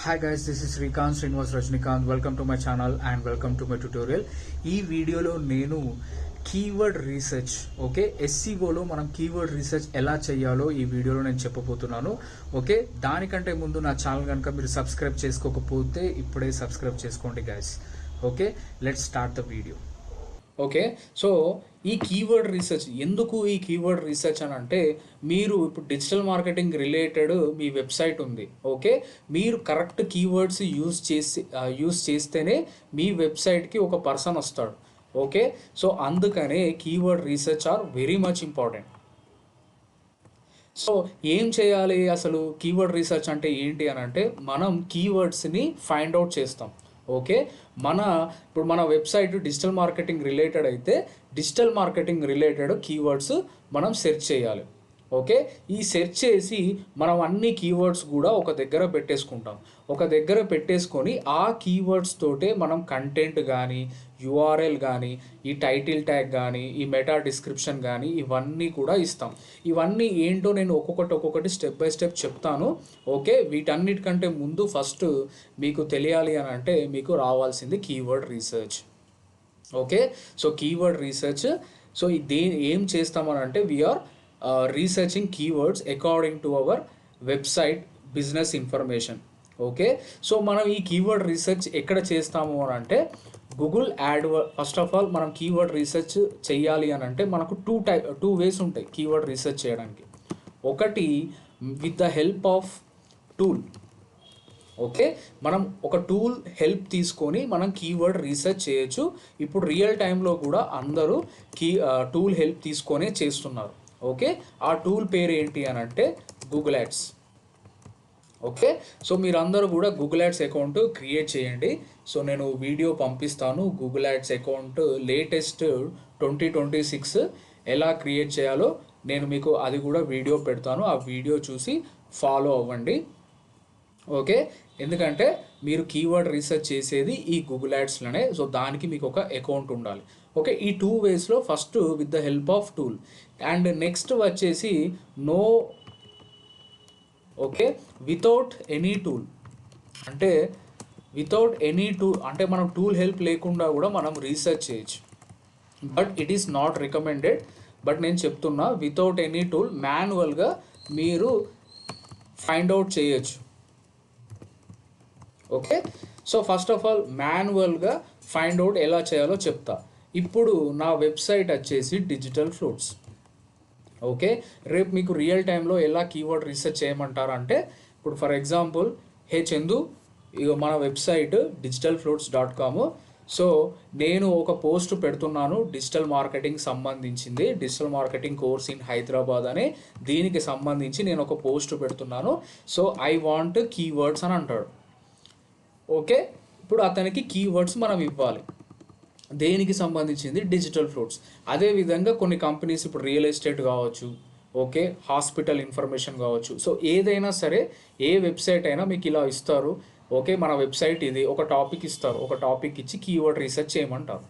Hi guys, this is Srikanth Srinivas Rajnikant. Welcome to my channel and welcome to my tutorial. ఈ వీడియోలో నేను keyword research ఎస్సీఓలో మనం keyword research ఎలా చేయాలో ఈ వీడియోలో నేను చెప్పబోతున్నాను. దానికంటే ముందు నా ఛానల్ కనుక మీరు సబ్స్క్రైబ్ చేసుకోకపోతే ఇప్పుడే సబ్స్క్రైబ్ చేసుకోండి guys. Let's start the video. So ఈ కీవర్డ్ రీసెర్చ్ ఎందుకు, ఈ కీవర్డ్ రీసెర్చ్ అని అంటే, మీరు ఇప్పుడు డిజిటల్ మార్కెటింగ్ రిలేటెడ్ మీ వెబ్సైట్ ఉంది. మీరు కరెక్ట్ కీవర్డ్స్ యూజ్ చేస్తేనే మీ వెబ్సైట్కి ఒక పర్సన్ వస్తాడు. సో అందుకనే keyword research are very much important. So ఏం చేయాలి అసలు? కీవర్డ్ రీసెర్చ్ అంటే ఏంటి అని అంటే, మనం కీవర్డ్స్ని ఫైండ్ అవుట్ చేస్తాం. ఇప్పుడు మన వెబ్సైట్ డిజిటల్ మార్కెటింగ్ రిలేటెడ్ అయితే డిజిటల్ మార్కెటింగ్ రిలేటెడ్ కీవర్డ్స్ మనం సెర్చ్ చేయాలి. ఈ సెర్చ్ చేసి మనం అన్ని కీవర్డ్స్ కూడా ఒక దగ్గర పెట్టేసుకొని ఆ కీవర్డ్స్ తోటే మనం కంటెంట్ కానీ, యూఆర్ఎల్ కానీ, ఈ టైటిల్ ట్యాగ్ కానీ, ఈ మెటా డిస్క్రిప్షన్ కానీ ఇవన్నీ కూడా ఇస్తాం. ఇవన్నీ ఏంటో నేను ఒక్కొక్కటి స్టెప్ బై స్టెప్ చెప్తాను. వీటన్నిటికంటే ముందు ఫస్ట్ మీకు తెలియాలి అని అంటే మీకు రావాల్సింది keyword research. So keyword research, so ఏం చేస్తామని అంటే we're researching keywords according to our website business information. So మనం ఈ కీవర్డ్ రీసెర్చ్ ఎక్కడ చేస్తాము అని అంటే గూగుల్ ఫస్ట్ ఆఫ్ ఆల్ మనం కీవర్డ్ రీసెర్చ్ చేయాలి అని అంటే మనకు టూ వేస్ ఉంటాయి కీవర్డ్ రీసెర్చ్ చేయడానికి. ఒకటి with the help of tool. మనం ఒక టూల్ హెల్ప్ తీసుకొని మనం కీవర్డ్ రీసెర్చ్ చేయొచ్చు. ఇప్పుడు రియల్ టైంలో కూడా అందరూ టూల్ హెల్ప్ తీసుకొనే చేస్తున్నారు. ఆ టూల్ పేరు ఏంటి అని అంటే గూగుల్ యాడ్స్. సో మీరందరూ కూడా గూగుల్ యాడ్స్ అకౌంట్ క్రియేట్ చేయండి. సో నేను వీడియో పంపిస్తాను గూగుల్ యాడ్స్ అకౌంట్ లేటెస్ట్ 2026 ఎలా క్రియేట్ చేయాలో నేను మీకు అది కూడా వీడియో పెడతాను. ఆ వీడియో చూసి ఫాలో అవ్వండి. ఎందుకంటే మీరు కీవర్డ్ రీసెర్చ్ చేసేది ఈ గూగుల్ యాడ్స్లోనే. సో దానికి మీకు ఒక అకౌంట్ ఉండాలి. ఈ టూ వేస్లో first with the help of tool and next వచ్చేసి వితౌట్ ఎనీ టూల్. అంటే మనం టూల్ హెల్ప్ లేకుండా కూడా మనం రీసెర్చ్ చేయొచ్చు. But it is not recommended. But నేను చెప్తున్నా వితౌట్ ఎనీ టూల్ మాన్యువల్గా మీరు ఫైండ్ అవుట్ చేయొచ్చు. సో ఫస్ట్ ఆఫ్ ఆల్ మాన్యువల్గా ఫైండ్ అవుట్ ఎలా చేయాలో చెప్తా. ఇప్పుడు నా వెబ్సైట్ వచ్చేసి డిజిటల్ ఫ్లూట్స్. రేపు మీకు రియల్ టైంలో ఎలా కీవర్డ్ రీసెర్చ్ చేయమంటారు అంటే, ఇప్పుడు ఫర్ ఎగ్జాంపుల్ చందు మన వెబ్సైట్ digitalfloats.com. సో నేను ఒక పోస్ట్ పెడుతున్నాను డిజిటల్ మార్కెటింగ్ సంబంధించింది, digital marketing course in Hyderabad అనే దీనికి సంబంధించి నేను ఒక పోస్ట్ పెడుతున్నాను. సో ఐ వాంట్ కీవర్డ్స్ అని అంటాడు. ఇప్పుడు అతనికి కీవర్డ్స్ మనం ఇవ్వాలి. దేనికి సంబంధించింది? Digital flutes. అదేవిధంగా కొన్ని కంపెనీస్ ఇప్పుడు రియల్ ఎస్టేట్ కావచ్చు, హాస్పిటల్ ఇన్ఫర్మేషన్ కావచ్చు. సో ఏదైనా సరే ఏ వెబ్సైట్ అయినా మీకు ఇలా ఇస్తారు. మన వెబ్సైట్ ఇది ఒక టాపిక్ ఇస్తారు, ఒక టాపిక్ ఇచ్చి కీవర్డ్ రీసెర్చ్ చేయమంటారు.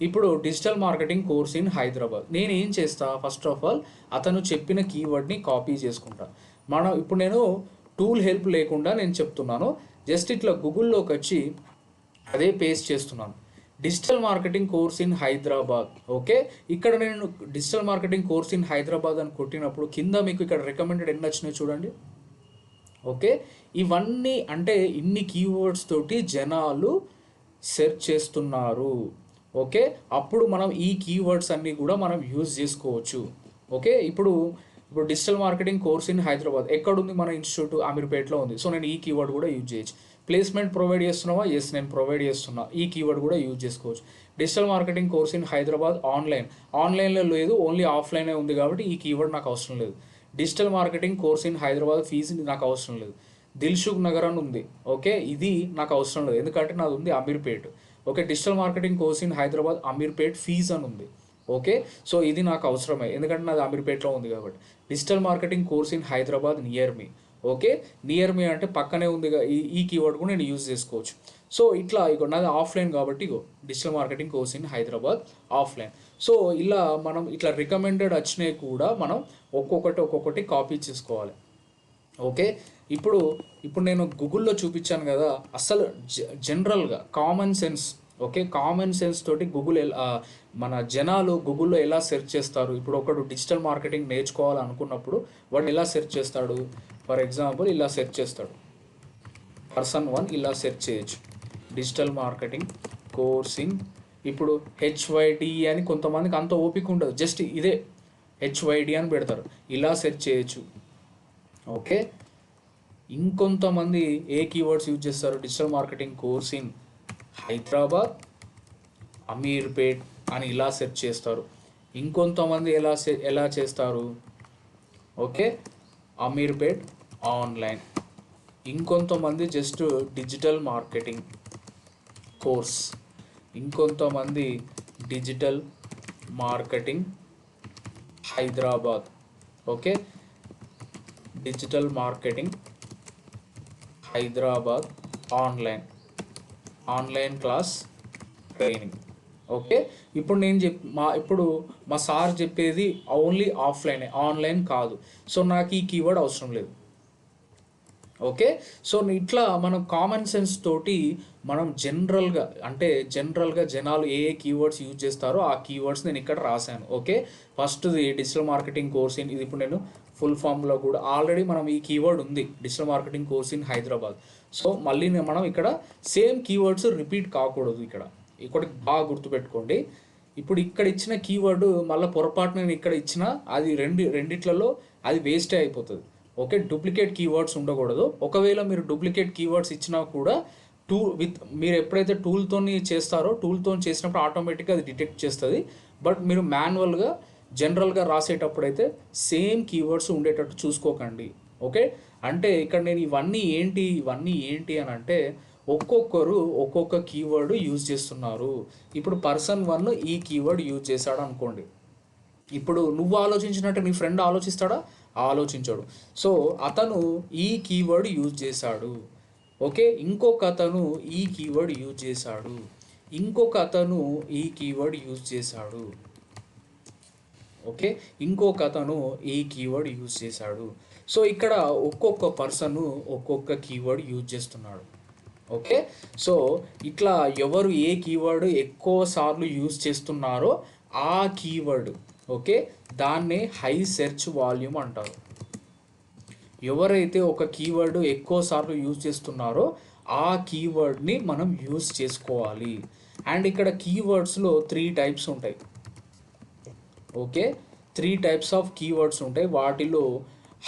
ఇప్పుడు digital marketing course in Hyderabad నేను ఏం చేస్తా, ఫస్ట్ ఆఫ్ ఆల్ అతను చెప్పిన కీవర్డ్ని కాపీ చేసుకుంటా. ఇప్పుడు నేను టూల్ హెల్ప్ లేకుండా నేను చెప్తున్నాను. జస్ట్ ఇట్లా గూగుల్లోకి వచ్చి అదే పేస్ట్ చేస్తున్నాను, digital marketing course in Hyderabad. ఇక్కడ నేను digital marketing course in Hyderabad అని కొట్టినప్పుడు కింద మీకు ఇక్కడ రికమెండెడ్ ఎన్ని వచ్చినాయి చూడండి. ఇవన్నీ అంటే ఇన్ని కీవర్డ్స్ తోటి జనాలు సెర్చ్ చేస్తున్నారు. అప్పుడు మనం ఈ కీవర్డ్స్ అన్నీ కూడా మనం యూజ్ చేసుకోవచ్చు. ఇప్పుడు digital marketing course in Hyderabad ఎక్కడుంది? మన ఇన్స్టిట్యూట్ అమీర్పేట్లో ఉంది. సో నేను ఈ కీవర్డ్ కూడా యూజ్ చేయొచ్చు. ప్లేస్మెంట్ ప్రొవైడ్ చేస్తున్నావా? ఎస్, నేను ప్రొవైడ్ చేస్తున్నా. ఈ కీవర్డ్ కూడా యూజ్ చేసుకోవచ్చు. Digital marketing course in Hyderabad ఆన్లైన్లో లేదు, ఓన్లీ ఆఫ్లైనే ఉంది కాబట్టి ఈ కీవర్డ్ నాకు అవసరం లేదు. Digital marketing course in Hyderabad fee నాకు అవసరం లేదు. దిల్సుఖ్ నగర్ అని ఉంది. ఇది నాకు అవసరం లేదు ఎందుకంటే నాది ఉంది Ameerpet. Digital marketing course in Hyderabad Ameerpet fee అని ఉంది. సో ఇది నాకు అవసరమే ఎందుకంటే నాది అమీర్పేట్లో ఉంది కాబట్టి. Digital marketing course in Hyderabad near me. Near మీ అంటే పక్కనే ఉంది. ఈ కీవర్డ్ కూడా నేను యూజ్ చేసుకోవచ్చు. సో ఇట్లా నాది ఆఫ్లైన్ కాబట్టి digital marketing course in Hyderabad offline. So ఇలా మనం ఇట్లా రికమెండెడ్ వచ్చినాయి కూడా మనం ఒక్కొక్కటి కాపీ చేసుకోవాలి. ఇప్పుడు ఇప్పుడు నేను గూగుల్లో చూపించాను కదా, అసలు జనరల్గా common sense, okay, common sense తోటి మన జనాలు గూగుల్లో ఎలా సెర్చ్ చేస్తారు. ఇప్పుడు ఒకడు డిజిటల్ మార్కెటింగ్ నేర్చుకోవాలనుకున్నప్పుడు వాడు ఎలా సెర్చ్ చేస్తాడు. ఫర్ ఎగ్జాంపుల్ ఇలా సెర్చ్ చేస్తాడు, పర్సన్ 1 ఇలా సెర్చ్ చేయొచ్చు, డిజిటల్ మార్కెటింగ్ కోర్సింగ్. ఇప్పుడు హెచ్వైడి అని కొంతమందికి అంత ఓపిక ఉండదు, జస్ట్ ఇదే హెచ్వైడి అని పెడతారు, ఇలా సెర్చ్ చేయొచ్చు. ఓకే, ఇంకొంతమంది ఏ కీవర్డ్స్ యూజ్ చేస్తారు, digital marketing course in Hyderabad, Ameerpet అని ఇలా సెర్చ్ చేస్తారు. ఇంకొంతమంది ఎలా చేస్తారు, ఓకే, అమీర్పేట్ ఆన్లైన్. ఇంకొంతమంది జస్ట్ డిజిటల్ మార్కెటింగ్ కోర్స్. ఇంకొంతమంది digital marketing Hyderabad, okay, digital marketing Hyderabad online class training. Okay, ఇప్పుడు నేను ఇప్పుడు మా సార్ చెప్పేది ఓన్లీ ఆఫ్లైన్, ఆన్లైన్ కాదు. సో నాకు ఈ కీవర్డ్ అవసరం లేదు. ఓకే, సో ఇట్లా మనం కామన్ సెన్స్ తోటి మనం జనరల్గా జనాలు ఏ కీవర్డ్స్ యూజ్ చేస్తారో ఆ కీవర్డ్స్ నేను ఇక్కడ రాశాను. ఓకే, ఫస్ట్ది డిజిటల్ మార్కెటింగ్ కోర్స్ ఇన్, ఇది ఇప్పుడు నేను ఫుల్ ఫామ్లో కూడా ఆల్రెడీ మనం ఈ కీవర్డ్ ఉంది, digital marketing course in Hyderabad. So మళ్ళీ మనం ఇక్కడ సేమ్ కీవర్డ్స్ రిపీట్ కాకూడదు. ఇక్కడ బాగా గుర్తుపెట్టుకోండి. ఇప్పుడు ఇక్కడ ఇచ్చిన కీవర్డ్ మళ్ళీ పొరపాటు నేను ఇక్కడ ఇచ్చిన అది రెండిట్లలో అది వేస్టే అయిపోతుంది. ఓకే, డూప్లికేట్ కీవర్డ్స్ ఉండకూడదు. ఒకవేళ మీరు డూప్లికేట్ కీవర్డ్స్ ఇచ్చినా కూడా మీరు ఎప్పుడైతే టూల్తో చేస్తారో టూల్తో చేసినప్పుడు ఆటోమేటిక్గా అది డిటెక్ట్ చేస్తుంది. బట్ మీరు మాన్యువల్గా జనరల్గా రాసేటప్పుడు అయితే సేమ్ కీవర్డ్స్ ఉండేటట్టు చూసుకోకండి. ఓకే, అంటే ఇక్కడ నేను ఇవన్నీ ఏంటి అని అంటే ఒక్కొక్కరు ఒక్కొక్క కీవర్డ్ యూజ్ చేస్తున్నారు. ఇప్పుడు పర్సన్ 1 ఈ కీవర్డ్ యూజ్ చేశాడు అనుకోండి. ఇప్పుడు నువ్వు ఆలోచించినట్టు నీ ఫ్రెండ్ ఆలోచిస్తాడా? ఆలోచించాడు. సో అతను ఈ కీవర్డ్ యూజ్ చేశాడు. ఓకే, ఇంకొక అతను ఈ కీవర్డ్ యూజ్ చేశాడు, ఇంకొక అతను ఈ కీవర్డ్ యూజ్ చేశాడు. ఓకే, ఇంకొక అతను ఈ కీవర్డ్ యూజ్ చేశాడు. సో ఇక్కడ ఒక్కొక్క పర్సన్ ఒక్కొక్క కీవర్డ్ యూజ్ చేస్తున్నాడు. ఓకే, సో ఇట్లా ఎవరు ఏ కీవర్డ్ ఎక్కువ సార్లు యూజ్ చేస్తున్నారో ఆ కీవర్డ్, ఓకే, దాన్నే హై సెర్చ్ వాల్యూమ్ అంటారు. ఎవరైతే ఒక కీవర్డ్ ఎక్కువ సార్లు యూజ్ చేస్తున్నారో ఆ కీవర్డ్ని మనం యూజ్ చేసుకోవాలి. అండ్ ఇక్కడ కీవర్డ్స్లో 3 టైప్స్ ఉంటాయి. ఓకే, 3 టైప్స్ ఆఫ్ కీవర్డ్స్ ఉంటాయి. వాటిలో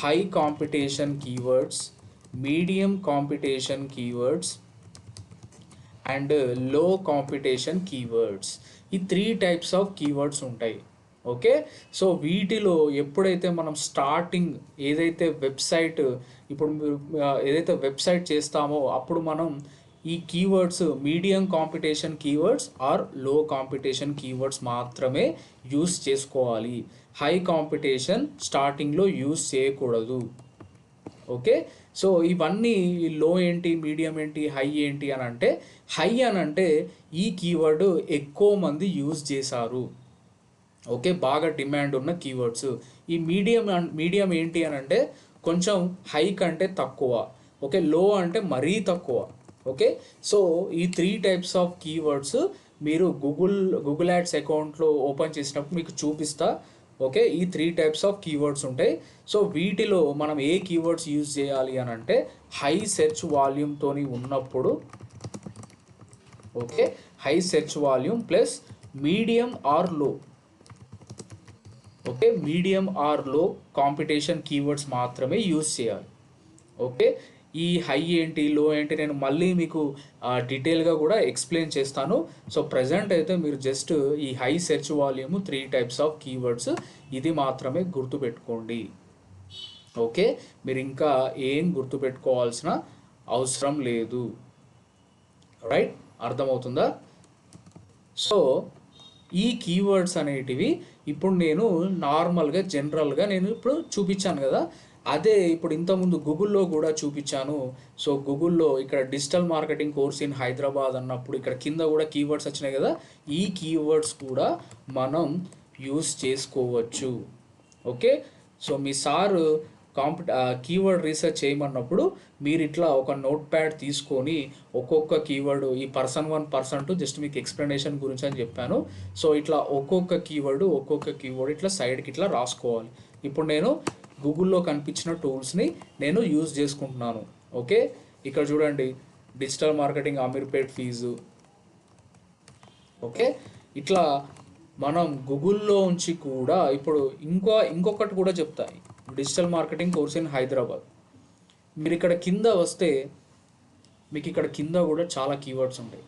high competition keywords, medium competition keywords and లో కాంపిటీషన్ కీవర్డ్స్. ఈ 3 టైప్స్ ఆఫ్ కీవర్డ్స్ ఉంటాయి. ఓకే, సో వీటిలో ఎప్పుడైతే మనం స్టార్టింగ్ ఏదైతే వెబ్సైట్ చేస్తామో అప్పుడు మనం ఈ keywords medium competition keywords or low competition keywords మాత్రమే యూస్ చేసుకోవాలి. హై కాంపిటీషన్ స్టార్టింగ్లో యూస్ చేయకూడదు. ఓకే, సో ఇవన్నీ లో ఏంటి, మీడియం ఏంటి, హై ఏంటి అని అంటే, హై అని అంటే ఈ కీవర్డ్ ఎక్కువ మంది యూజ్ చేశారు. ఓకే, బాగా డిమాండ్ ఉన్న కీవర్డ్స్. ఈ మీడియం ఏంటి అని అంటే కొంచెం హై కంటే తక్కువ. ఓకే, లో అంటే మరీ తక్కువ. ఓకే, సో ఈ 3 టైప్స్ ఆఫ్ కీవర్డ్స్ మీరు గూగుల్ యాడ్స్ అకౌంట్లో ఓపెన్ చేసినప్పుడు మీకు చూపిస్తా. ఓకే, ఈ 3 టైప్స్ ఆఫ్ కీవర్డ్స్ ఉంటాయి. సో వీటిలో మనం ఏ కీవర్డ్స్ యూజ్ చేయాలి అని అంటే హై సెర్చ్ వాల్యూమ్తో ఉన్నప్పుడు, okay, high search volume plus medium are లో, okay, medium are low competition keywords మాత్రమే యూజ్ చేయాలి. ఓకే, ఈ హై ఏంటి, లో ఏంటి నేను మళ్ళీ మీకు డీటెయిల్గా కూడా ఎక్స్ప్లెయిన్ చేస్తాను. సో ప్రజెంట్ అయితే మీరు జస్ట్ ఈ high search volume 3 types of keywords ఇది మాత్రమే గుర్తుపెట్టుకోండి. ఓకే, మీరు ఇంకా ఏం గుర్తుపెట్టుకోవాల్సిన అవసరం లేదు. రైట్, అర్థమవుతుందా? సో ఈ కీవర్డ్స్ అనేటివి ఇప్పుడు నేను నార్మల్గా జనరల్గా నేను ఇప్పుడు చూపించాను కదా, అదే ఇప్పుడు ఇంతకుముందు గూగుల్లో కూడా చూపించాను. సో గూగుల్లో ఇక్కడ digital marketing course in Hyderabad అన్నప్పుడు ఇక్కడ కింద కూడా కీవర్డ్స్ వచ్చినాయి కదా, ఈ కీవర్డ్స్ కూడా మనం యూస్ చేసుకోవచ్చు. ఓకే, సో మీ సారు కీవర్డ్ రీసెర్చ్ చేయమన్నప్పుడు మీరు ఇట్లా ఒక నోట్ ప్యాడ్ తీసుకొని ఒక్కొక్క కీవర్డ్, ఈ పర్సన్ 1 పర్సన్ 2 జస్ట్ మీకు ఎక్స్ప్లెనేషన్ గురించి అని చెప్పాను. సో ఇట్లా ఒక్కొక్క కీవర్డ్ ఇట్లా సైడ్కి ఇట్లా రాసుకోవాలి. ఇప్పుడు నేను గూగుల్లో కనిపించిన టూల్స్ని నేను యూజ్ చేసుకుంటున్నాను. ఓకే, ఇక్కడ చూడండి, digital marketing Ameerpet fee. Okay, ఇట్లా మనం గూగుల్లో ఉంచి కూడా ఇప్పుడు ఇంకొకటి కూడా చెప్తా, digital marketing course in Hyderabad. మీరు ఇక్కడ కింద వస్తే మీకు ఇక్కడ కింద కూడా చాలా కీవర్డ్స్ ఉంటాయి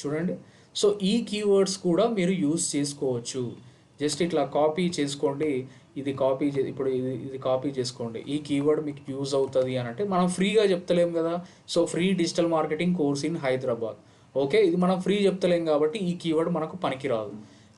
చూడండి. సో ఈ కీవర్డ్స్ కూడా మీరు యూజ్ చేసుకోవచ్చు. జస్ట్ ఇట్లా కాపీ చేసుకోండి, ఇది కాపీ చేసుకోండి. ఈ కీవర్డ్ మీకు యూజ్ అవుతుంది అని అంటే మనం ఫ్రీగా చెప్తలేం కదా. So free digital marketing course in Hyderabad. Okay, ఇది మనం ఫ్రీ చెప్తలేం కాబట్టి ఈ కీవర్డ్ మనకు పనికిరాదు.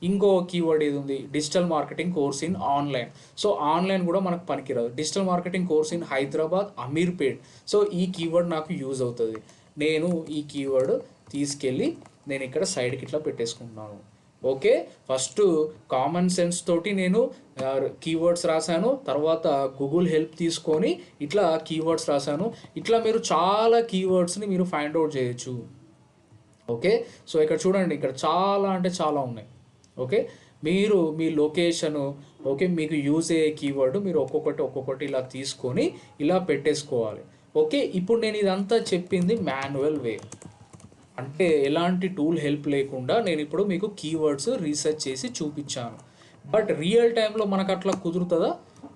ఇంకో కీవర్డ్ ఏది ఉంది, digital marketing course in online. So online కూడా మనకు పనికిరాదు. Digital marketing course in Hyderabad Ameerpet. So ఈ కీవర్డ్ నాకు యూజ్ అవుతుంది. నేను ఈ కీవర్డ్ తీసుకెళ్ళి నేను ఇక్కడ సైడ్కి ఇట్లా పెట్టేసుకుంటున్నాను. ఓకే, ఫస్ట్ కామన్ సెన్స్ తోటి నేను కీవర్డ్స్ రాశాను, తర్వాత గూగుల్ హెల్ప్ తీసుకొని ఇట్లా కీవర్డ్స్ రాశాను. ఇట్లా మీరు చాలా కీవర్డ్స్ని మీరు ఫైండ్ అవుట్ చేయొచ్చు. ఓకే, సో ఇక్కడ చూడండి, ఇక్కడ చాలా అంటే చాలా ఉన్నాయి. ఓకే, మీరు మీ లొకేషను, ఓకే, మీకు యూజ్ అయ్యే కీవర్డ్ మీరు ఒక్కొక్కటి ఇలా తీసుకొని ఇలా పెట్టేసుకోవాలి. ఓకే, ఇప్పుడు నేను ఇదంతా చెప్పింది మాన్యువల్ వే, అంటే ఎలాంటి టూల్ హెల్ప్ లేకుండా నేను ఇప్పుడు మీకు కీవర్డ్స్ రీసెర్చ్ చేసి చూపించాను. బట్ రియల్ టైంలో మనకు అట్లా కుదురుతుందా?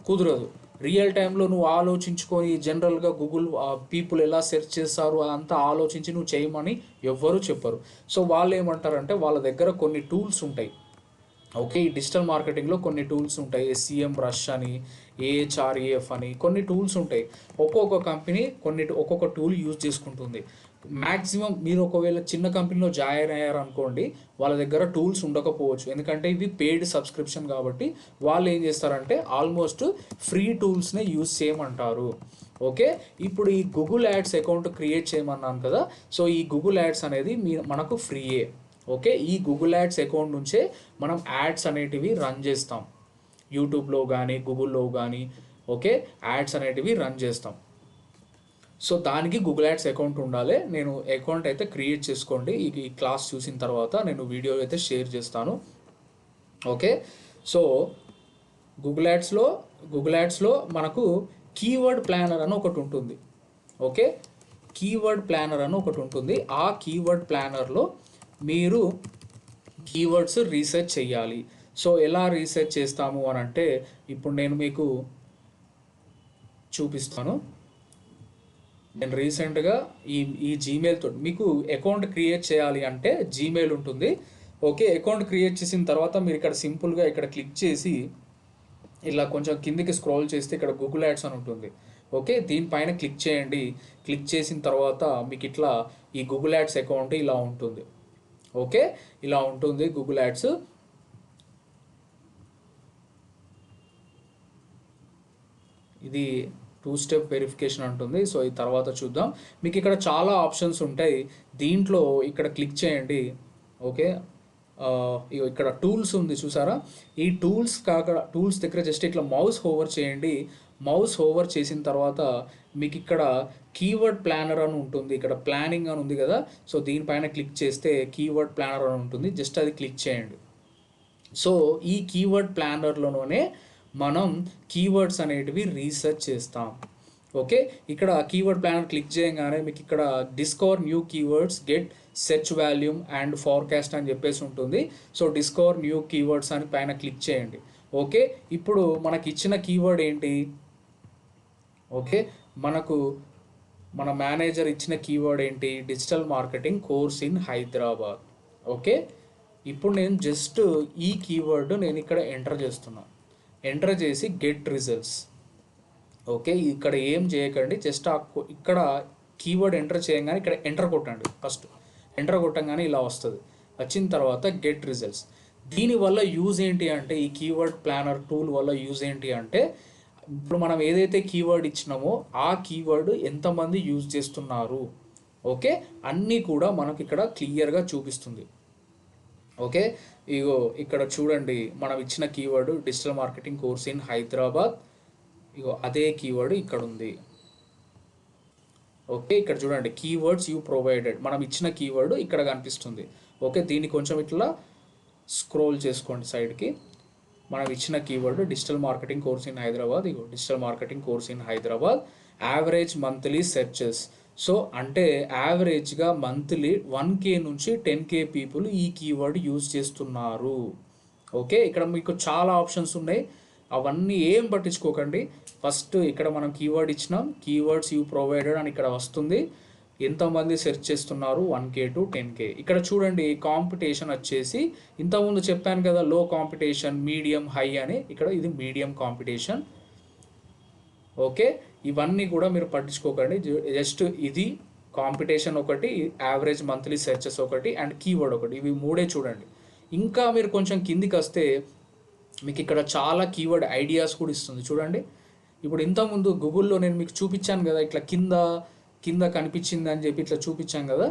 కుదరదు. రియల్ టైంలో నువ్వు ఆలోచించుకొని జనరల్గా గూగుల్ పీపుల్ ఎలా సెర్చ్ చేస్తారు అదంతా ఆలోచించి నువ్వు చేయమని ఎవ్వరూ చెప్పరు. సో వాళ్ళు ఏమంటారంటే వాళ్ళ దగ్గర కొన్ని టూల్స్ ఉంటాయి. ఓకే, ఈ డిజిటల్ మార్కెటింగ్లో కొన్ని టూల్స్ ఉంటాయి, SEM బ్రష్ అని, AHREF అని కొన్ని టూల్స్ ఉంటాయి. ఒక్కొక్క కంపెనీ ఒక్కొక్క టూల్ యూజ్ చేసుకుంటుంది. మ్యాక్సిమం మీరు ఒకవేళ చిన్న కంపెనీలో జాయిన్ అయ్యారనుకోండి, వాళ్ళ దగ్గర టూల్స్ ఉండకపోవచ్చు, ఎందుకంటే ఇవి పెయిడ్ సబ్స్క్రిప్షన్ కాబట్టి వాళ్ళు ఏం చేస్తారంటే ఆల్మోస్ట్ ఫ్రీ టూల్స్నే యూజ్ చేయమంటారు. ఓకే, ఇప్పుడు ఈ గూగుల్ యాడ్స్ అకౌంట్ క్రియేట్ చేయమన్నాను కదా. సో ఈ గూగుల్ యాడ్స్ అనేది మనకు ఫ్రీయే. ఓకే, ఈ గూగుల్ యాడ్స్ అకౌంట్ నుంచే మనం యాడ్స్ అనేటివి రన్ చేస్తాం, యూట్యూబ్లో కానీ గూగుల్లో కానీ. ఓకే, యాడ్స్ అనేటివి రన్ చేస్తాం. సో దానికి గూగుల్ యాడ్స్ అకౌంట్ ఉండాలి. నేను అకౌంట్ అయితే క్రియేట్ చేసుకోండి. ఈ క్లాస్ చూసిన తర్వాత నేను వీడియో అయితే షేర్ చేస్తాను. ఓకే, సో గూగుల్ యాడ్స్లో మనకు కీవర్డ్ ప్లానర్ అని ఒకటి ఉంటుంది. ఓకే, కీవర్డ్ ప్లానర్ అని ఒకటి ఉంటుంది. ఆ కీవర్డ్ ప్లానర్లో మీరు కీవర్డ్స్ రీసెర్చ్ చేయాలి. సో ఎలా రీసెర్చ్ చేస్తాము అని అంటే ఇప్పుడు నేను మీకు చూపిస్తాను. నేను రీసెంట్గా ఈ జీమెయిల్తో మీకు అకౌంట్ క్రియేట్ చేయాలి అంటే జీమెయిల్ ఉంటుంది. ఓకే, అకౌంట్ క్రియేట్ చేసిన తర్వాత మీరు ఇక్కడ సింపుల్గా ఇక్కడ క్లిక్ చేసి ఇలా కొంచెం కిందికి స్క్రోల్ చేస్తే ఇక్కడ గూగుల్ యాడ్స్ అని ఉంటుంది. ఓకే, దీనిపైన క్లిక్ చేయండి. క్లిక్ చేసిన తర్వాత మీకు ఇట్లా ఈ గూగుల్ యాడ్స్ అకౌంట్ ఇలా ఉంటుంది. ఓకే, ఇలా ఉంటుంది గూగుల్ యాడ్స్. ఇది 2 స్టెప్ వెరిఫికేషన్ అంటుంది. సో ఈ తర్వాత చూద్దాం. మీకు ఇక్కడ చాలా ఆప్షన్స్ ఉంటాయి. దీంట్లో ఇక్కడ క్లిక్ చేయండి. ఓకే, ఇక్కడ టూల్స్ ఉంది చూసారా. ఈ టూల్స్ దగ్గర జస్ట్ ఇట్లా మౌస్ హోవర్ చేయండి. మౌస్ హోవర్ చేసిన తర్వాత మీకు ఇక్కడ కీవర్డ్ ప్లానర్ అని ఉంటుంది. ఇక్కడ ప్లానింగ్ అని ఉంది కదా. సో దీనిపైన క్లిక్ చేస్తే కీవర్డ్ ప్లానర్ అని ఉంటుంది. జస్ట్ అది క్లిక్ చేయండి. సో ఈ కీవర్డ్ ప్లానర్లోనే మనం కీవర్డ్స్ అనేటివి రీసెర్చ్ చేస్తాం. ఓకే, ఇక్కడ కీవర్డ్ ప్లానర్ క్లిక్ చేయగానే మీకు ఇక్కడ discover new keywords, get search volume and ఫార్కాస్ట్ అని చెప్పేసి ఉంటుంది. సో డిస్కవర్ న్యూ కీవర్డ్స్ అని పైన క్లిక్ చేయండి. ఓకే, ఇప్పుడు మనకి ఇచ్చిన కీవర్డ్ ఏంటి? ఓకే, మన మేనేజర్ ఇచ్చిన కీవర్డ్ ఏంటి? Digital marketing course in Hyderabad. Okay, ఇప్పుడు నేను జస్ట్ ఈ కీవర్డ్ నేను ఇక్కడ ఎంటర్ చేస్తున్నా. ఎంటర్ చేసి గెట్ రిజల్ట్స్. ఓకే, ఇక్కడ ఏం చేయకండి, జస్ట్ ఇక్కడ కీవర్డ్ ఎంటర్ చేయగానే ఇక్కడ ఎంటర్ కొట్టండి. ఫస్ట్ ఎంటర్ కొట్టంగానే ఇలా వస్తుంది. వచ్చిన తర్వాత గెట్ రిజల్ట్స్. దీనివల్ల యూజ్ ఏంటి అంటే, ఈ కీవర్డ్ ప్లానర్ టూల్ వల్ల యూజ్ ఏంటి అంటే, ఇప్పుడు మనం ఏదైతే కీవర్డ్ ఇచ్చినామో ఆ కీవర్డ్ ఎంతమంది యూజ్ చేస్తున్నారు, ఓకే, అన్నీ కూడా మనకి ఇక్కడ క్లియర్గా చూపిస్తుంది. ఓకే, ఇగో ఇక్కడ చూడండి, మనం ఇచ్చిన keyword digital marketing course in Hyderabad. ఇగో అదే కీవర్డ్ ఇక్కడ ఉంది. ఓకే, ఇక్కడ చూడండి కీవర్డ్స్ యూ ప్రొవైడెడ్, మనం ఇచ్చిన కీవర్డ్ ఇక్కడ కనిపిస్తుంది. ఓకే, దీన్ని కొంచెం ఇట్లా స్క్రోల్ చేసుకోండి సైడ్కి. మనం ఇచ్చిన keyword digital marketing course in Hyderabad. Ego digital marketing course in Hyderabad, average monthly searches. So అంటే యావరేజ్గా మంత్లీ 1K నుంచి 10K పీపుల్ ఈ కీవర్డ్ యూజ్ చేస్తున్నారు. ఓకే, ఇక్కడ మీకు చాలా ఆప్షన్స్ ఉన్నాయి, అవన్నీ ఏం పట్టించుకోకండి. ఫస్ట్ ఇక్కడ మనం కీవర్డ్ ఇచ్చినాం, కీవర్డ్స్ యూ ప్రొవైడెడ్ అని ఇక్కడ వస్తుంది. ఎంతమంది సెర్చ్ చేస్తున్నారు, 1K to 10K. ఇక్కడ చూడండి కాంపిటీషన్ వచ్చేసి ఇంతకుముందు చెప్పాను కదా, లో కాంపిటీషన్, మీడియం, హై అని. ఇక్కడ ఇది మీడియం కాంపిటీషన్. ఓకే, ఇవన్నీ కూడా మీరు పట్టించుకోకండి, జస్ట్ ఇది కాంపిటీషన్ ఒకటి, యావరేజ్ మంత్లీ సెర్చెస్ ఒకటి, అండ్ కీవర్డ్ ఒకటి, ఇవి మూడే చూడండి. ఇంకా మీరు కొంచెం కిందికి వస్తే మీకు ఇక్కడ చాలా కీవర్డ్ ఐడియాస్ కూడా ఇస్తుంది చూడండి. ఇప్పుడు ఇంతకుముందు గూగుల్లో నేను మీకు చూపించాను కదా, ఇట్లా కింద కింద కనిపించింది అని చెప్పి ఇట్లా చూపించాను కదా.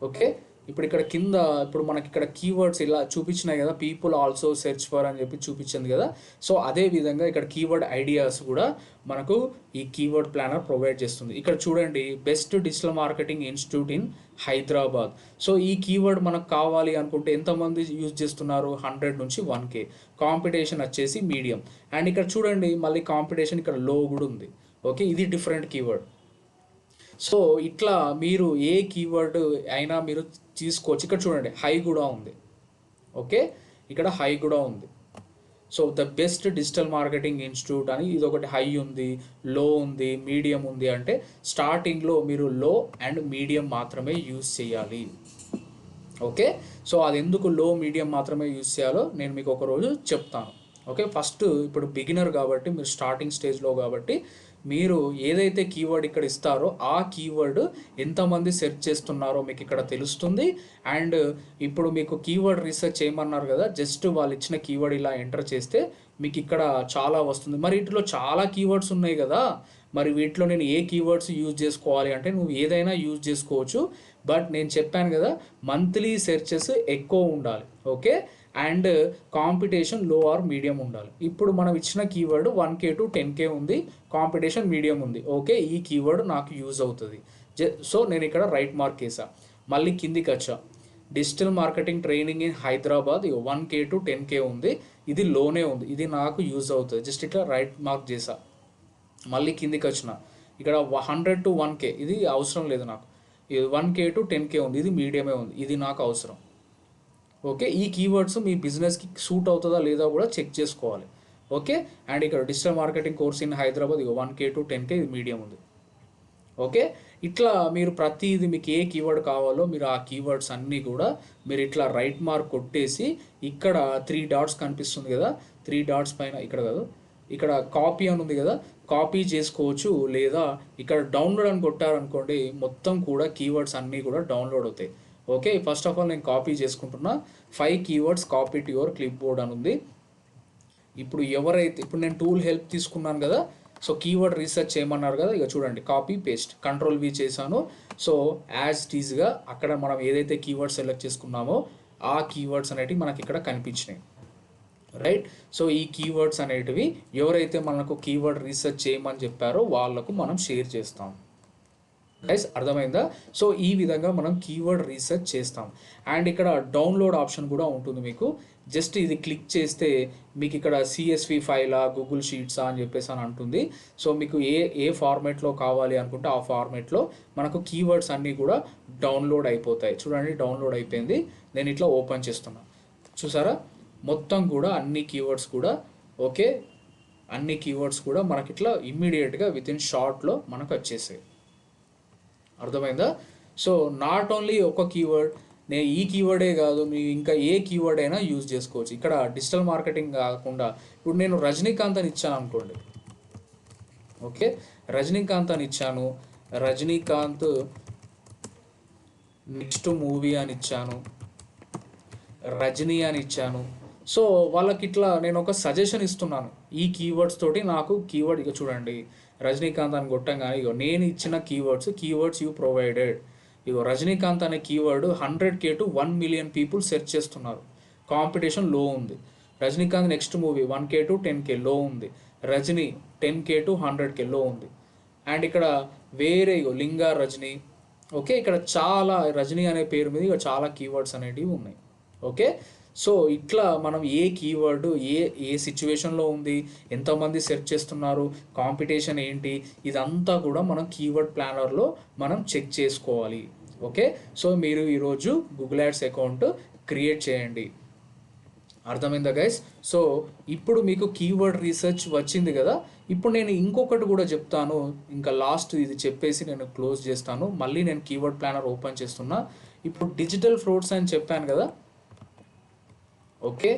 ఓకే, ఇప్పుడు ఇక్కడ కింద ఇప్పుడు మనకి ఇక్కడ కీవర్డ్స్ ఇలా చూపించినాయి కదా, పీపుల్ ఆల్సో సెర్చ్ ఫర్ అని చెప్పి చూపించింది కదా. సో అదే విధంగా ఇక్కడ కీవర్డ్ ఐడియాస్ కూడా మనకు ఈ కీవర్డ్ ప్లానర్ ప్రొవైడ్ చేస్తుంది. ఇక్కడ చూడండి, best digital marketing institute in Hyderabad. So ఈ కీవర్డ్ మనకు కావాలి అనుకుంటే ఎంతమంది యూజ్ చేస్తున్నారు, 100 నుంచి 1K. కాంపిటీషన్ వచ్చేసి మీడియం, అండ్ ఇక్కడ చూడండి మళ్ళీ కాంపిటీషన్ ఇక్కడ లో కూడా ఉంది. ఓకే, ఇది డిఫరెంట్ కీవర్డ్. సో ఇట్లా మీరు ఏ కీవర్డ్ అయినా మీరు తీసుకోవచ్చు. ఇక్కడ చూడండి హై కూడా ఉంది. ఓకే, ఇక్కడ హై కూడా ఉంది. So the best digital marketing institute అని ఇది ఒకటి హై ఉంది, లో ఉంది, మీడియం ఉంది. అంటే స్టార్టింగ్లో మీరు లో అండ్ మీడియం మాత్రమే యూజ్ చేయాలి. ఓకే, సో అది ఎందుకు లో మీడియం మాత్రమే యూజ్ చేయాలో నేను మీకు ఒకరోజు చెప్తాను. ఓకే, ఫస్ట్ ఇప్పుడు బిగినర్ కాబట్టి, మీరు స్టార్టింగ్ స్టేజ్లో కాబట్టి, మీరు ఏదైతే కీవర్డ్ ఇక్కడ ఇస్తారో ఆ కీవర్డ్ ఎంతమంది సెర్చ్ చేస్తున్నారో మీకు ఇక్కడ తెలుస్తుంది. అండ్ ఇప్పుడు మీకు కీవర్డ్ రీసెర్చ్ చేయమన్నారు కదా, జస్ట్ వాళ్ళు ఇచ్చిన కీవర్డ్ ఇలా ఎంటర్ చేస్తే మీకు ఇక్కడ చాలా వస్తుంది. మరి వీటిలో చాలా కీవర్డ్స్ ఉన్నాయి కదా, మరి వీటిలో నేను ఏ కీవర్డ్స్ యూజ్ చేసుకోవాలి అంటే నువ్వు ఏదైనా యూజ్ చేసుకోవచ్చు. బట్ నేను చెప్పాను కదా, మంత్లీ సెర్చెస్ ఎక్కువ ఉండాలి. ఓకే, అండ్ కాంపిటీషన్ లో ఆర్ మీడియం ఉండాలి. ఇప్పుడు మనం ఇచ్చిన కీవర్డ్ 1K to 10K ఉంది, కాంపిటీషన్ మీడియం ఉంది. ఓకే, ఈ కీవర్డ్ నాకు యూజ్ అవుతుంది. సో నేను ఇక్కడ రైట్ మార్క్ వేసా. మళ్ళీ కిందికి వచ్చా, digital marketing training in Hyderabad 1K to 10K ఉంది, ఇది లోనే ఉంది, ఇది నాకు యూజ్ అవుతుంది. జస్ట్ ఇట్లా రైట్ మార్క్ చేసా. మళ్ళీ కిందికి వచ్చిన, ఇక్కడ 100 to 1K ఇది అవసరం లేదు నాకు, ఇది 1K to 10K ఉంది, ఇది మీడియమే ఉంది, ఇది నాకు అవసరం. ఓకే, ఈ కీవర్డ్స్ మీ బిజినెస్కి సూట్ అవుతుందా లేదా కూడా చెక్ చేసుకోవాలి. ఓకే, అండ్ ఇక్కడ digital marketing course in Hyderabad 1K to 10K ఇది మీడియం ఉంది. ఓకే, ఇట్లా మీరు ప్రతిది మీకు ఏ కీవర్డ్ కావాలో మీరు ఆ కీవర్డ్స్ అన్నీ కూడా మీరు ఇట్లా రైట్ మార్క్ కొట్టేసి, ఇక్కడ 3 డాట్స్ కనిపిస్తుంది కదా, 3 డాట్స్ పైన ఇక్కడ కాదు, ఇక్కడ కాపీ అని ఉంది కదా, కాపీ చేసుకోవచ్చు. లేదా ఇక్కడ డౌన్లోడ్ అని కొట్టారనుకోండి, మొత్తం కూడా కీవర్డ్స్ అన్నీ కూడా డౌన్లోడ్ అవుతాయి. ఓకే, ఫస్ట్ ఆఫ్ ఆల్ నేను కాపీ చేసుకుంటున్నా. 5 keywords copy to your clip board అని ఉంది. ఇప్పుడు ఎవరైతే ఇప్పుడు నేను టూల్ హెల్ప్ తీసుకున్నాను కదా, సో కీవర్డ్ రీసెర్చ్ చేయమన్నారు కదా, ఇక చూడండి కాపీ పేస్ట్ Ctrl+V చేశాను. సో యాజ్ ఇట్ ఈజ్గా అక్కడ మనం ఏదైతే కీవర్డ్ సెలెక్ట్ చేసుకున్నామో ఆ కీవర్డ్స్ అనేటివి మనకి ఇక్కడ కనిపించినాయి. రైట్, సో ఈ కీవర్డ్స్ అనేటివి ఎవరైతే మనకు కీవర్డ్ రీసెర్చ్ చేయమని చెప్పారో వాళ్ళకు మనం షేర్ చేస్తాం. గైస్ అర్థమైందా? సో ఈ విధంగా మనం కీవర్డ్ రీసెర్చ్ చేస్తాం. అండ్ ఇక్కడ డౌన్లోడ్ ఆప్షన్ కూడా ఉంటుంది మీకు. జస్ట్ ఇది క్లిక్ చేస్తే మీకు ఇక్కడ CSV ఫైలా, గూగుల్ షీట్సా అని చెప్పేసి అని అంటుంది. సో మీకు ఏ ఫార్మేట్లో కావాలి అనుకుంటే ఆ ఫార్మేట్లో మనకు కీవర్డ్స్ అన్నీ కూడా డౌన్లోడ్ అయిపోతాయి. చూడండి డౌన్లోడ్ అయిపోయింది. నేను ఇట్లా ఓపెన్ చేస్తున్నా, చూసారా మొత్తం కూడా అన్ని కీవర్డ్స్ కూడా. ఓకే, అన్ని కీవర్డ్స్ కూడా మనకి ఇట్లా ఇమ్మీడియట్గా వితిన్ షార్ట్లో మనకు వచ్చేసాయి. అర్థమైందా? సో నాట్ ఓన్లీ ఒక కీవర్డ్, నేను ఈ కీవర్డే కాదు, మీరు ఇంకా ఏ కీవర్డ్ అయినా యూజ్ చేసుకోవచ్చు. ఇక్కడ డిజిటల్ మార్కెటింగ్ కాకుండా ఇప్పుడు నేను రజనీకాంత్ అని ఇచ్చాను అనుకోండి. ఓకే, రజనీకాంత్ అని ఇచ్చాను, రజనీకాంత్ నెక్స్ట్ మూవీ అని ఇచ్చాను, రజనీ అని ఇచ్చాను. సో వాళ్ళకి ఇట్లా నేను ఒక సజెషన్ ఇస్తున్నాను ఈ కీవర్డ్స్ తోటి. నాకు కీవర్డ్ ఇక చూడండి రజనీకాంత్ అని కొట్టంగానే ఇగో నేను ఇచ్చిన కీవర్డ్స్ యూ ప్రొవైడెడ్. ఇగో రజనీకాంత్ అనే keyword 100K to 1 million people search చేస్తున్నారు. కాంపిటీషన్ లో ఉంది. Rajinikanth next movie 1K to 10K లో ఉంది. రజనీ 10K to 100K లో ఉంది. అండ్ ఇక్కడ వేరే లింగా రజనీ, ఓకే, ఇక్కడ చాలా రజనీ అనే పేరు మీద ఇక్కడ చాలా కీవర్డ్స్ అనేటివి ఉన్నాయి. ఓకే, సో ఇట్లా మనం ఏ కీవర్డ్ ఏ సిచ్యువేషన్లో ఉంది, ఎంతమంది సెర్చ్ చేస్తున్నారు, కాంపిటీషన్ ఏంటి, ఇదంతా కూడా మనం కీవర్డ్ ప్లానర్లో మనం చెక్ చేసుకోవాలి. ఓకే, సో మీరు ఈరోజు గూగుల్ యాడ్స్ అకౌంట్ క్రియేట్ చేయండి. అర్థమైందా గైస్? సో ఇప్పుడు మీకు కీవర్డ్ రీసెర్చ్ వచ్చింది కదా. ఇప్పుడు నేను ఇంకొకటి కూడా చెప్తాను, ఇంకా లాస్ట్ ఇది చెప్పేసి నేను క్లోజ్ చేస్తాను. మళ్ళీ నేను కీవర్డ్ ప్లానర్ ఓపెన్ చేస్తున్నా. ఇప్పుడు డిజిటల్ ఫ్రాడ్స్ అని చెప్పాను కదా. ఓకే,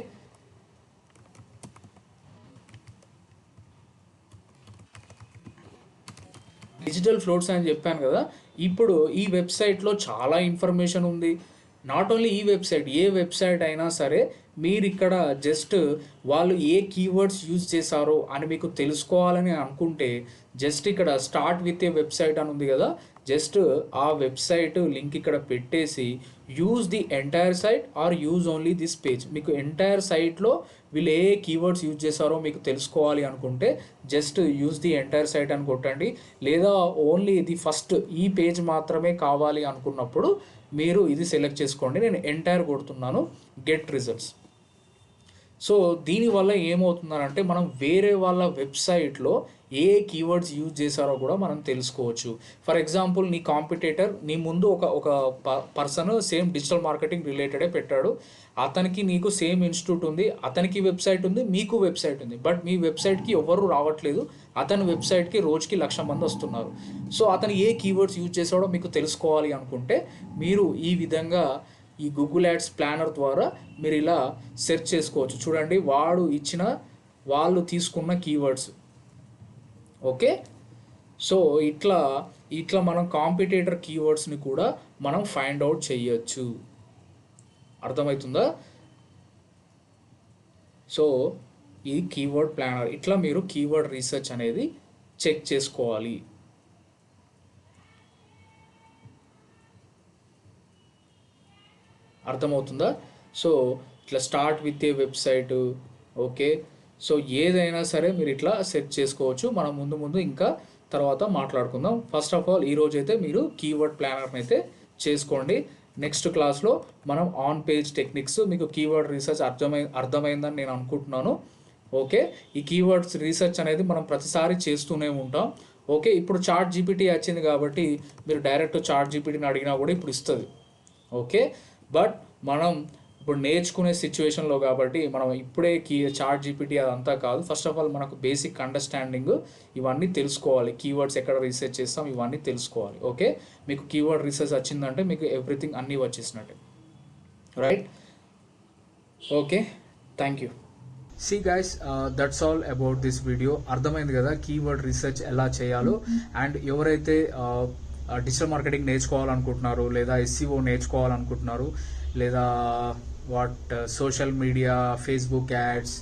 డిజిటల్ ఫ్రాడ్స్ అని చెప్పాను కదా. ఇప్పుడు ఈ వెబ్సైట్లో చాలా ఇన్ఫర్మేషన్ ఉంది. నాట్ ఓన్లీ ఈ వెబ్సైట్, ఏ వెబ్సైట్ అయినా సరే మీరు ఇక్కడ జస్ట్ వాళ్ళు ఏ కీవర్డ్స్ యూజ్ చేశారో అని మీకు తెలుసుకోవాలని అనుకుంటే జస్ట్ ఇక్కడ స్టార్ట్ విత్ ఏ వెబ్సైట్ అని ఉంది కదా, జస్ట్ ఆ వెబ్సైట్ లింక్ ఇక్కడ పెట్టేసి use the entire site or use only this page. మీకు ఎంటైర్ సైట్లో వీళ్ళు ఏ కీవర్డ్స్ యూజ్ చేశారో మీకు తెలుసుకోవాలి అనుకుంటే just use the entire site అని కొట్టండి. లేదా ఓన్లీ ఇది ఫస్ట్ ఈ పేజ్ మాత్రమే కావాలి అనుకున్నప్పుడు మీరు ఇది సెలెక్ట్ చేసుకోండి. నేను ఎంటైర్ కొడుతున్నాను, గెట్ రిజల్ట్స్. సో దీనివల్ల ఏమవుతుందనంటే మనం వేరే వాళ్ళ వెబ్సైట్లో ఏ కీవర్డ్స్ యూజ్ చేశారో కూడా మనం తెలుసుకోవచ్చు. ఫర్ ఎగ్జాంపుల్ నీ కాంపిటేటర్ నీ ముందు ఒక పర్సన్ సేమ్ డిజిటల్ మార్కెటింగ్ రిలేటెడే పెట్టాడు. అతనికి నీకు సేమ్ ఇన్స్టిట్యూట్ ఉంది, అతనికి వెబ్సైట్ ఉంది, మీకు వెబ్సైట్ ఉంది. బట్ మీ వెబ్సైట్కి ఎవరు రావట్లేదు, అతని వెబ్సైట్కి రోజుకి 1,00,000 మంది వస్తున్నారు. సో అతను ఏ కీవర్డ్స్ యూజ్ చేశాడో మీకు తెలుసుకోవాలి అనుకుంటే మీరు ఈ విధంగా ఈ గూగుల్ యాడ్స్ ప్లానర్ ద్వారా మీరు ఇలా సెర్చ్ చేసుకోవచ్చు. చూడండి వాళ్ళు తీసుకున్న కీవర్డ్స్. ఓకే, సో ఇట్లా మనం కాంపిటేటర్ కీవర్డ్స్ని కూడా మనం ఫైండ్ అవుట్ చేయొచ్చు. అర్థమవుతుందా? సో ఈ కీవర్డ్ ప్లానర్ ఇట్లా మీరు కీవర్డ్ రీసెర్చ్ అనేది చెక్ చేసుకోవాలి. అర్థమవుతుందా? సో ఇట్లా start with a website. Okay, so ఏదైనా సరే మీరు ఇట్లా సెర్చ్ చేసుకోవచ్చు. మనం ముందు ఇంకా తర్వాత మాట్లాడుకుందాం. ఫస్ట్ ఆఫ్ ఆల్ ఈరోజు అయితే మీరు కీవర్డ్ ప్లానర్ని అయితే చేసుకోండి. నెక్స్ట్ క్లాస్లో మనం ఆన్ పేజ్ టెక్నిక్స్, మీకు కీవర్డ్ రీసెర్చ్ అర్థమైందని నేను అనుకుంటున్నాను. ఓకే, ఈ కీవర్డ్స్ రీసెర్చ్ అనేది మనం ప్రతిసారి చేస్తూనే ఉంటాం. ఓకే, ఇప్పుడు చాట్ జీపీటీ వచ్చింది కాబట్టి మీరు డైరెక్ట్ చాట్ జీపీటీని అడిగినా కూడా ఇప్పుడు ఇస్తుంది. ఓకే, బట్ మనం ఇప్పుడు నేర్చుకునే సిచ్యువేషన్లో కాబట్టి మనం ఇప్పుడే చాట్ జీపీటీ అదంతా కాదు. ఫస్ట్ ఆఫ్ ఆల్ మనకు బేసిక్ అండర్స్టాండింగ్ ఇవన్నీ తెలుసుకోవాలి. కీవర్డ్స్ ఎక్కడ రీసెర్చ్ చేస్తాం ఇవన్నీ తెలుసుకోవాలి. ఓకే, మీకు కీవర్డ్ రీసెర్చ్ వచ్చిందంటే మీకు ఎవ్రీథింగ్ అన్నీ వచ్చేసినట్టే, right? Okay, thank you. See guys, that's all about this video. అర్థమైంది కదా కీవర్డ్ రీసెర్చ్ ఎలా చేయాలో. అండ్ ఎవరైతే డిజిటల్ మార్కెటింగ్ నేర్చుకోవాలనుకుంటున్నారు, లేదా SEO నేర్చుకోవాలనుకుంటున్నారు, లేదా social media, Facebook ads,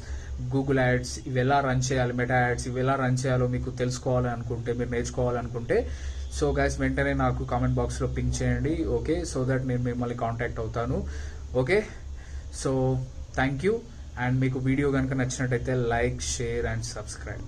Google ads ఇవి ఎలా రన్ చేయాలి, మెటా యాడ్స్ ఇవి ఎలా రన్ చేయాలో మీకు తెలుసుకోవాలనుకుంటే, మీరు నేర్చుకోవాలనుకుంటే సో గైస్ వెంటనే నాకు కామెంట్ బాక్స్లో పింక్ చేయండి. ఓకే, సో దట్ నేను మిమ్మల్ని కాంటాక్ట్ అవుతాను. Okay, so thank you. And మీకు వీడియో కనుక నచ్చినట్టయితే లైక్, షేర్ అండ్ సబ్స్క్రైబ్.